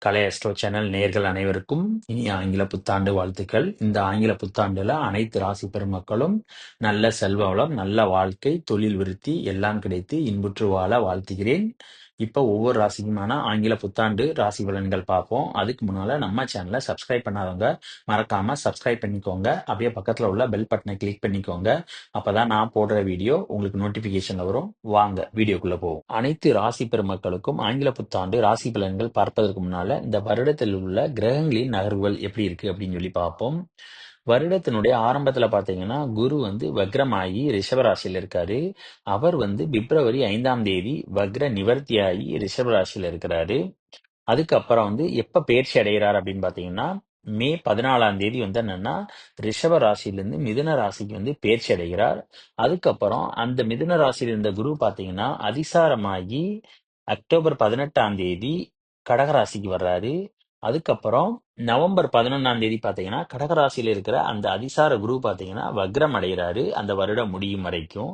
கலை astro channel நேயர்கள் அனைவருக்கும் இனிய ஆங்கில புத்தாண்டு வாழ்த்துக்கள். இந்த ஆங்கில புத்தாண்டுல அனைத்து ராசி பெருமக்களும் நல்ல செல்வ வளம், நல்ல வாழ்க்கை, தொழில் விருத்தி எல்லாம் கிடைத்து இன்புற்று வாழ வாழ்த்துகிறேன். இப்போ ஒவ்வொரு ராசிக்குமான ஆங்கில புத்தாண்டு ராசி பலன்கள் பார்ப்போம். அதுக்கு முன்னால நம்ம சேனலை சப்ஸ்கிரைப் பண்ணாதவங்க மறக்காம சப்ஸ்கிரைப் பண்ணிக்கோங்க. அப்படியே பக்கத்துல உள்ள பெல் பட்டனை கிளிக் பண்ணிக்கோங்க. அப்பதான் நான் போடுற வீடியோ உங்களுக்கு நோட்டிபிகேஷன்ல வரும். வாங்க வீடியோக்குள்ள போவோம். அனைத்து ராசி பெருமக்களுக்கும் ஆங்கில புத்தாண்டு ராசி பலன்கள் பார்ப்பதற்கு முன்னால இந்த வருடத்தில் உள்ள கிரகங்களின் நகர்வுகள் எப்படி இருக்கு அப்படின்னு சொல்லி பார்ப்போம். வருடத்தினுடைய ஆரம்பத்துல பாத்தீங்கன்னா குரு வக்ரமாகி ரிஷப ராசியில இருக்காரு. அவர் பிப்ரவரி 5ஆம் தேதி வக்ர நிவர்த்தியாகி ரிஷப ராசியில இருக்கிறாரு. அதுக்கப்புறம் எப்ப பயிற்சி அடைகிறார் அப்படின்னு பாத்தீங்கன்னா மே 14ஆம் தேதி என்னன்னா ரிஷப ராசியிலிருந்து மிதுன ராசிக்கு பயிற்சி அடைகிறார். அதுக்கப்புறம் அந்த மிதுன ராசியில் இருந்த குரு பாத்தீங்கன்னா அதிசாரமாகி அக்டோபர் 18ஆம் தேதி கடகராசிக்கு வர்றாரு. அதுக்கப்புறம் நவம்பர் 11ஆம் தேதி பாத்தீங்கன்னா கடகராசியில இருக்கிற அந்த அதிசார குரு பாத்தீங்கன்னா வக்ரம் அடைகிறாரு அந்த வருடம் முடியும் வரைக்கும்.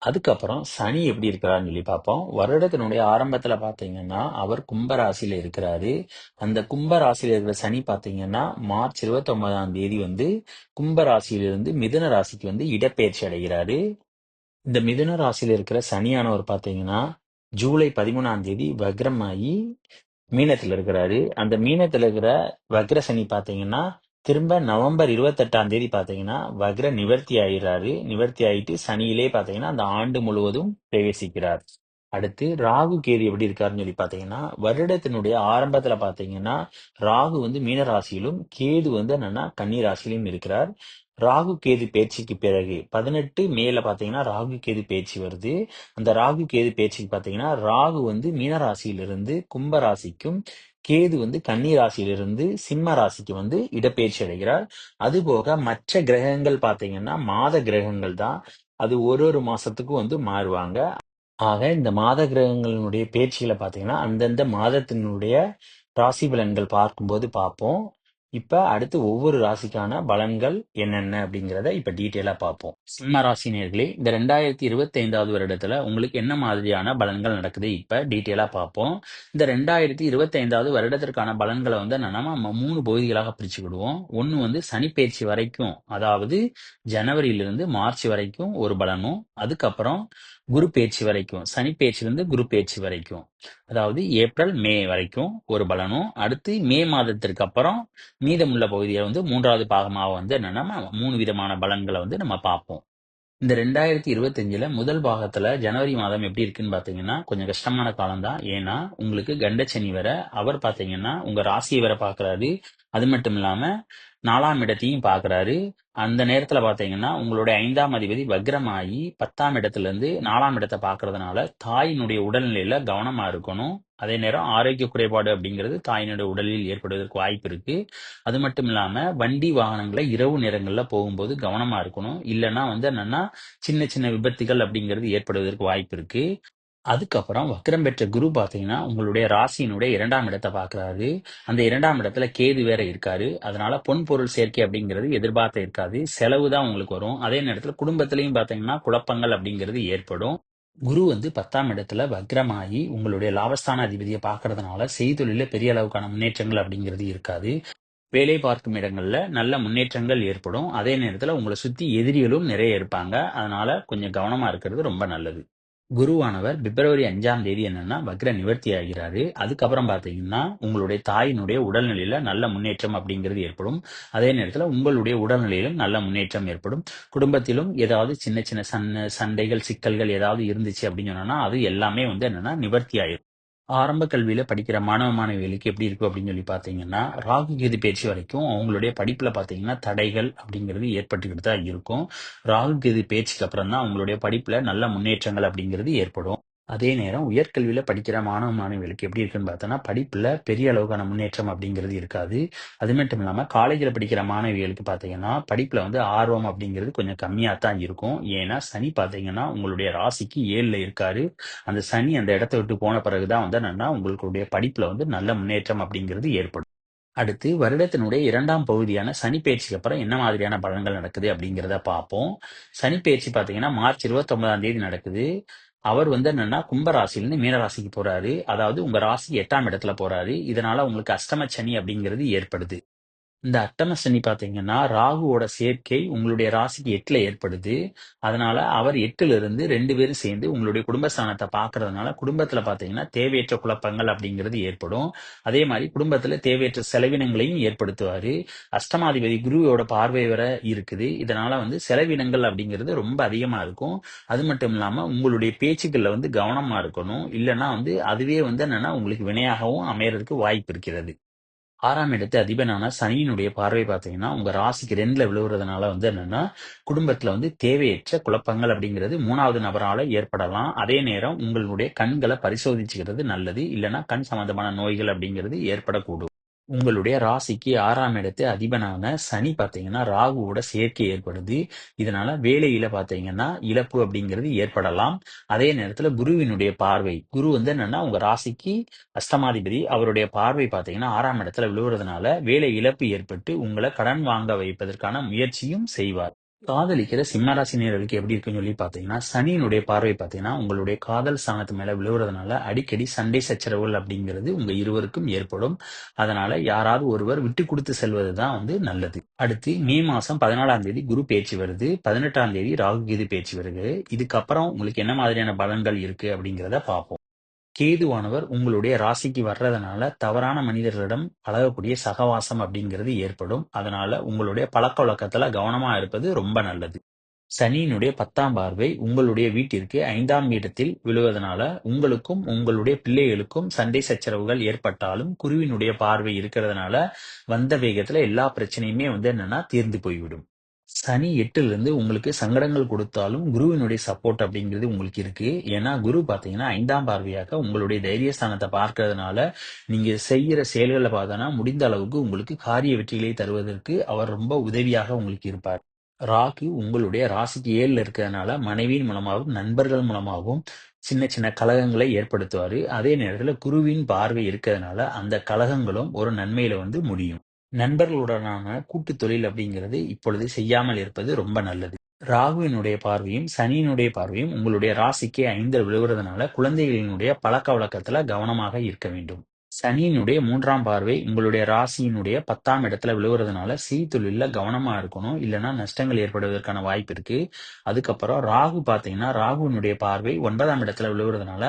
அதுக்கப்புறம் சனி எப்படி இருக்கிறாருன்னு சொல்லி பார்ப்போம். வருடத்தினுடைய ஆரம்பத்துல பாத்தீங்கன்னா அவர் கும்பராசியில இருக்கிறாரு. அந்த கும்பராசியில இருக்கிற சனி பாத்தீங்கன்னா மார்ச் 29ஆம் தேதி கும்பராசியிலிருந்து மிதுன ராசிக்கு இடப்பெயர்ச்சி அடைகிறாரு. இந்த மிதுன ராசியில இருக்கிற சனியானவர் பாத்தீங்கன்னா ஜூலை 13ஆம் தேதி வக்ரமாகி மீனத்துல இருக்கிறாரு. அந்த மீனத்துல இருக்கிற வக்ர சனி பாத்தீங்கன்னா திரும்ப நவம்பர் 28ஆம் தேதி பாத்தீங்கன்னா வக்ர நிவர்த்தி ஆயிடுறாரு. நிவர்த்தி ஆயிட்டு சனியிலே பாத்தீங்கன்னா அந்த ஆண்டு முழுவதும் பிரவேசிக்கிறார். அடுத்து ராகு கேது எப்படி இருக்காருன்னு சொல்லி பாத்தீங்கன்னா வருடத்தினுடைய ஆரம்பத்துல பாத்தீங்கன்னா ராகு மீன ராசியிலும் கேது என்னன்னா கன்னி ராசியிலும் இருக்கிறார். ராகு கேது பேச்சுக்கு பிறகு 18 மேல பாத்தீங்கன்னா ராகு கேது பேச்சு வருது. அந்த ராகு கேது பேச்சுக்கு பாத்தீங்கன்னா ராகு மீன ராசியிலிருந்து கும்ப ராசிக்கும் கேது கன்னி ராசியிலிருந்து சிம்ம ராசிக்கு இடப்பெயர்ச்சி அடைகிறார். அதுபோக மற்ற கிரகங்கள் பாத்தீங்கன்னா மாத கிரகங்கள் தான். அது ஒரு ஒரு மாசத்துக்கும் மாறுவாங்க. ஆக இந்த மாத கிரகங்களினுடைய பேச்சுகளை பாத்தீங்கன்னா அந்தந்த மாதத்தினுடைய ராசி பலன்கள் பார்க்கும்போது பார்ப்போம். இப்ப அடுத்து ஒவ்வொரு ராசிக்கான பலன்கள் என்னென்ன அப்படிங்கிறத இப்ப டீட்டெயிலா பார்ப்போம். சிம்ம ராசி நேயர்களே, இந்த 2025வது வருடத்துல உங்களுக்கு என்ன மாதிரியான பலன்கள் நடக்குது இப்ப டீட்டெயிலா பார்ப்போம். இந்த 2025வது வருடத்திற்கான பலன்களை நம்ம 3 பகுதிகளாக பிரிச்சுக்கிடுவோம். ஒன்னு சனி பெயர்ச்சி வரைக்கும், அதாவது ஜனவரியிலிருந்து மார்ச் வரைக்கும் ஒரு பலனும், அதுக்கப்புறம் குரு பெயர்ச்சி வரைக்கும், சனி பெயர்ச்சியிலிருந்து குரு பெயர்ச்சி வரைக்கும், அதாவது ஏப்ரல் மே வரைக்கும் ஒரு பலனும், அடுத்து மே மாதத்திற்கு அப்புறம் மீதமுள்ள பகுதியை 3வது பாகமாக என்னன்னா 3 விதமான பலன்களை நம்ம பார்ப்போம். இந்த 2025ல முதல் பாகத்துல ஜனவரி மாதம் எப்படி இருக்குன்னு பாத்தீங்கன்னா கொஞ்சம் கஷ்டமான காலம் தான். ஏன்னா உங்களுக்கு கண்டச்சனி வர அவர் பாத்தீங்கன்னா உங்க ராசியை வர பாக்குறாரு. அது மட்டும் இல்லாம 4ஆம் இடத்தையும் பாக்குறாரு. அந்த நேரத்துல பாத்தீங்கன்னா உங்களுடைய 5ஆம் அதிபதி வக்ரமாகி 10ஆம் இடத்துல இருந்து 4ஆம் இடத்தை பாக்குறதுனால தாயினுடைய உடல்நிலையில கவனமா இருக்கணும். அதே நேரம் ஆரோக்கிய குறைபாடு அப்படிங்கிறது தாயினுடைய உடலில் ஏற்படுவதற்கு வாய்ப்பு இருக்கு. அது மட்டும் இல்லாம வண்டி வாகனங்களை இரவு நேரங்கள்ல போகும்போது கவனமா இருக்கணும். இல்லைன்னா என்னன்னா சின்ன சின்ன விபத்துகள் அப்படிங்கிறது ஏற்படுவதற்கு வாய்ப்பு இருக்கு. அதுக்கப்புறம் வக்ரம் பெற்ற குரு பாத்தீங்கன்னா உங்களுடைய ராசியினுடைய 2ஆம் இடத்தை பாக்குறாரு. அந்த 2ஆம் இடத்துல கேது வேற இருக்காரு. அதனால பொன் பொருள் சேர்க்கை அப்படிங்கிறது எதிர்பார்த்த இருக்காது. செலவு தான் உங்களுக்கு வரும். அதே நேரத்துல குடும்பத்திலையும் பாத்தீங்கன்னா குழப்பங்கள் அப்படிங்கிறது ஏற்படும். குரு 10ஆம் இடத்துல வக்ரமாகி உங்களுடைய லாபஸ்தான அதிபதியை பாக்குறதுனால செய்தொழில பெரிய அளவுக்கான முன்னேற்றங்கள் அப்படிங்கிறது இருக்காது. வேலை பார்க்கும் இடங்கள்ல நல்ல முன்னேற்றங்கள் ஏற்படும். அதே நேரத்துல உங்களை சுத்தி எதிரிகளும் நிறைய இருப்பாங்க. அதனால கொஞ்சம் கவனமா இருக்கிறது ரொம்ப நல்லது. குருவானவர் பிப்ரவரி 5ஆம் தேதி என்னன்னா வக்ர நிவர்த்தி ஆகிறாரு. அதுக்கப்புறம் பாத்தீங்கன்னா உங்களுடைய தாயினுடைய உடல்நிலையில நல்ல முன்னேற்றம் அப்படிங்கிறது ஏற்படும். அதே நேரத்துல உங்களுடைய உடல்நிலையிலும் நல்ல முன்னேற்றம் ஏற்படும். குடும்பத்திலும் ஏதாவது சின்ன சின்ன சண்டைகள் சிக்கல்கள் ஏதாவது இருந்துச்சு அப்படின்னு சொன்னா அது எல்லாமே என்னன்னா நிவர்த்தி ஆயிரும். ஆரம்ப கல்வியில படிக்கிற மாணவ மாணவிகளுக்கு எப்படி இருக்கும் அப்படின்னு சொல்லி பாத்தீங்கன்னா ராகு கேது பயிற்சி வரைக்கும் அவங்களுடைய படிப்புல பாத்தீங்கன்னா தடைகள் அப்படிங்கிறது ஏற்பட்டுக்கிட்டு தான் இருக்கும். ராகு கேது பயிற்சிக்கு அப்புறம் தான் அவங்களுடைய படிப்புல நல்ல முன்னேற்றங்கள் அப்படிங்கிறது ஏற்படும். அதே நேரம் உயர்கல்வியில படிக்கிற மாணவ மாணவிகளுக்கு எப்படி இருக்குன்னு பார்த்தோன்னா படிப்புல பெரிய அளவுக்கான முன்னேற்றம் அப்படிங்கிறது இருக்காது. அது மட்டும் இல்லாம காலேஜ்ல படிக்கிற மாணவிகளுக்கு பாத்தீங்கன்னா படிப்புல ஆர்வம் அப்படிங்கிறது கொஞ்சம் கம்மியா தான் இருக்கும். ஏன்னா சனி பாத்தீங்கன்னா உங்களுடைய ராசிக்கு 7ல இருக்காரு. அந்த சனி அந்த இடத்தை விட்டு போன பிறகுதான் என்னன்னா உங்களுடைய படிப்புல நல்ல முன்னேற்றம் அப்படிங்கிறது ஏற்படும். அடுத்து வருடத்தினுடைய 2ஆம் பகுதியான சனி பெயர்ச்சிக்கு அப்புறம் என்ன மாதிரியான பலன்கள் நடக்குது அப்படிங்கிறத பார்ப்போம். சனி பெயர்ச்சி பாத்தீங்கன்னா மார்ச் 29ஆம் தேதி நடக்குது. அவர் வந்து என்னன்னா கும்ப ராசியிலிருந்து மீன ராசிக்கு போறாரு. அதாவது உங்க ராசி 8ஆம் இடத்துல போறாரு. இதனால உங்களுக்கு அஷ்டம சனி அப்படிங்கிறது ஏற்படுது. இந்த அட்டம சனி பார்த்தீங்கன்னா, ராகுவோட சேர்க்கை உங்களுடைய ராசிக்கு 8ல ஏற்படுது. அதனால அவர் 8ல இருந்து 2 பேரும் சேர்ந்து உங்களுடைய குடும்பஸ்தானத்த பார்க்கறதுனால, குடும்பத்தில பார்த்தீங்கன்னா, தேவையற்ற குழப்பங்கள் அப்படிங்கிறது ஏற்படும். அதே மாரி குடும்பத்தில தேவையற்ற செலவினங்களையும் ஏற்படுத்துவாரு. அஷ்டமாதிபதி குருவோட பார்வை வேற இருக்குது. இதனால வந்து செலவினங்கள் அப்படிங்கிறது ரொம்ப அதிகமா இருக்கும். அது மட்டும் இல்லாம உங்களுடைய பேச்சுக்கள்ல வந்து கவனமா இருக்கணும். இல்லன்னா வந்து அதுவே வந்து என்னன்னா உங்களுக்கு வினையாகவும் அமையறதுக்கு வாய்ப்பு இருக்கிறது. 6ஆம் இடத்து அதிபனான சனியினுடைய பார்வை பார்த்தீங்கன்னா, உங்க ராசிக்கு 2ல விழுவுறதுனால வந்து என்னன்னா, குடும்பத்தில வந்து தேவையற்ற குழப்பங்கள் அப்படிங்கிறது 3வது நபரால ஏற்படலாம். அதே நேரம் உங்களுடைய கண்கள பரிசோதிச்சுக்கிறது நல்லது. இல்லன்னா கண் சம்பந்தமான நோய்கள் அப்படிங்கிறது ஏற்படக்கூடும். உங்களுடைய ராசிக்கு 6ஆம் இடத்து அதிபனான சனி பார்த்தீங்கன்னா, ராகுவோட சேர்க்கை ஏற்படுது. இதனால வேலையில பார்த்தீங்கன்னா, இழப்பு அப்படிங்கிறது ஏற்படலாம். அதே நேரத்தில குருவினுடைய பார்வை, குரு வந்து என்னன்னா உங்க ராசிக்கு அஷ்டமாதிபதி. அவருடைய பார்வை பார்த்தீங்கன்னா, 6ஆம் இடத்துல விழுவுறதுனால வேலை இழப்பு ஏற்பட்டு உங்கள கடன் வாங்க வைப்பதற்கான முயற்சியும் செய்வார். காதலிக்கிற சிம்ம ராசி நேயர்களுக்கு எப்படி இருக்குன்னு சொல்லி பார்த்தீங்கன்னா, சனியினுடைய பார்வை பார்த்தீங்கன்னா, உங்களுடைய காதல் ஸ்தானத்து மேல விழுவுறதுனால அடிக்கடி சண்டை சச்சரவுகள் அப்படிங்கிறது உங்க இருவருக்கும் ஏற்படும். அதனால யாராவது ஒருவர் விட்டு குடுத்து செல்வது தான் வந்து நல்லது. அடுத்து மே மாசம் 14ஆம் தேதி குரு பெயர்ச்சி வருது. 18ஆம் தேதி ராகு கேது பெயர்ச்சி வருது. இதுக்கப்புறம் உங்களுக்கு என்ன மாதிரியான பலன்கள் இருக்கு அப்படிங்கிறத பார்ப்போம். கேதுவானவர் உங்களுடைய ராசிக்கு வர்றதுனால தவறான மனிதர்களிடம் பழகக்கூடிய சகவாசம் அப்படிங்கிறது ஏற்படும். அதனால உங்களுடைய பழக்கவழக்கத்துல கவனமா இருப்பது ரொம்ப நல்லது. சனியினுடைய 10ஆம் பார்வை உங்களுடைய வீட்டிற்கு 5ஆம் இடத்தில் விழுவதனால உங்களுக்கும் உங்களுடைய பிள்ளைகளுக்கும் சண்டை சச்சரவுகள் ஏற்பட்டாலும் குருவினுடைய பார்வை இருக்கிறதுனால வந்த வேகத்துல எல்லா பிரச்சனையுமே வந்து என்னன்னா தீர்ந்து போய்விடும். சனி 8ல இருந்து உங்களுக்கு சங்கடங்கள் கொடுத்தாலும் குருவினுடைய சப்போர்ட் அப்படிங்கிறது உங்களுக்கு இருக்கு. ஏன்னா குரு பார்த்தீங்கன்னா 5ஆம் பார்வையாக உங்களுடைய தைரியஸ்தானத்த பார்க்கிறதுனால, நீங்க செய்யற செயல்கள பார்த்தோன்னா முடிந்த அளவுக்கு உங்களுக்கு காரிய வெற்றிகளை தருவதற்கு அவர் ரொம்ப உதவியாக உங்களுக்கு இருப்பார். ராகு உங்களுடைய ராசிக்கு 7ல இருக்கிறதுனால மனைவியின் மூலமாகவும், நண்பர்கள் மூலமாகவும் சின்ன சின்ன கலகங்களை ஏற்படுத்துவாரு. அதே நேரத்துல குருவின் பார்வை இருக்கிறதுனால அந்த கலகங்களும் ஒரு நன்மையில வந்து முடியும். நண்பர்களுடனான கூட்டுத் தொழில் அப்படிங்கிறது இப்பொழுது செய்யாமல் இருப்பது ரொம்ப நல்லது. ராகுவினுடைய பார்வையும், சனியினுடைய பார்வையும் உங்களுடைய ராசிக்கு 5ல் விழுவுறதுனால குழந்தைகளினுடைய பழக்கவழக்கத்துல கவனமாக இருக்க வேண்டும். சனியினுடைய 3ஆம் பார்வை உங்களுடைய ராசியினுடைய 10ஆம் இடத்துல விழுவுறதுனால செய்தொழில்ல கவனமா இருக்கணும். இல்லன்னா நஷ்டங்கள் ஏற்படுவதற்கான வாய்ப்பு இருக்கு. அதுக்கப்புறம் ராகு பார்த்தீங்கன்னா, ராகுவினுடைய பார்வை 9ஆம் இடத்துல விழுவுறதுனால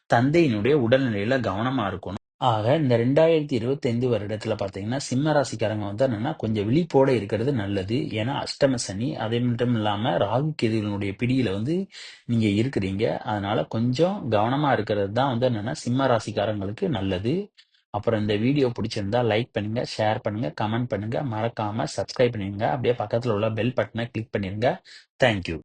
தந்தையினுடைய உடல்நிலையில கவனமா இருக்கணும். ஆக இந்த 2025 வருடத்துல பார்த்தீங்கன்னா, சிம்ம ராசிக்காரங்க வந்து என்னன்னா, கொஞ்சம் விழிப்போட இருக்கிறது நல்லது. ஏன்னா அஷ்டம சனி, அது மட்டும் இல்லாம ராகு கேதுவினுடைய பிடியில வந்து நீங்க இருக்கிறீங்க. அதனால கொஞ்சம் கவனமா இருக்கிறது தான் வந்து என்னன்னா, சிம்ம ராசிக்காரங்களுக்கு நல்லது. அப்புறம் இந்த வீடியோ பிடிச்சிருந்தா லைக் பண்ணுங்க, ஷேர் பண்ணுங்க, கமெண்ட் பண்ணுங்க. மறக்காம சப்ஸ்கிரைப் பண்ணிருங்க. அப்படியே பக்கத்துல உள்ள பெல் பட்டன கிளிக் பண்ணிருங்க. Thank you.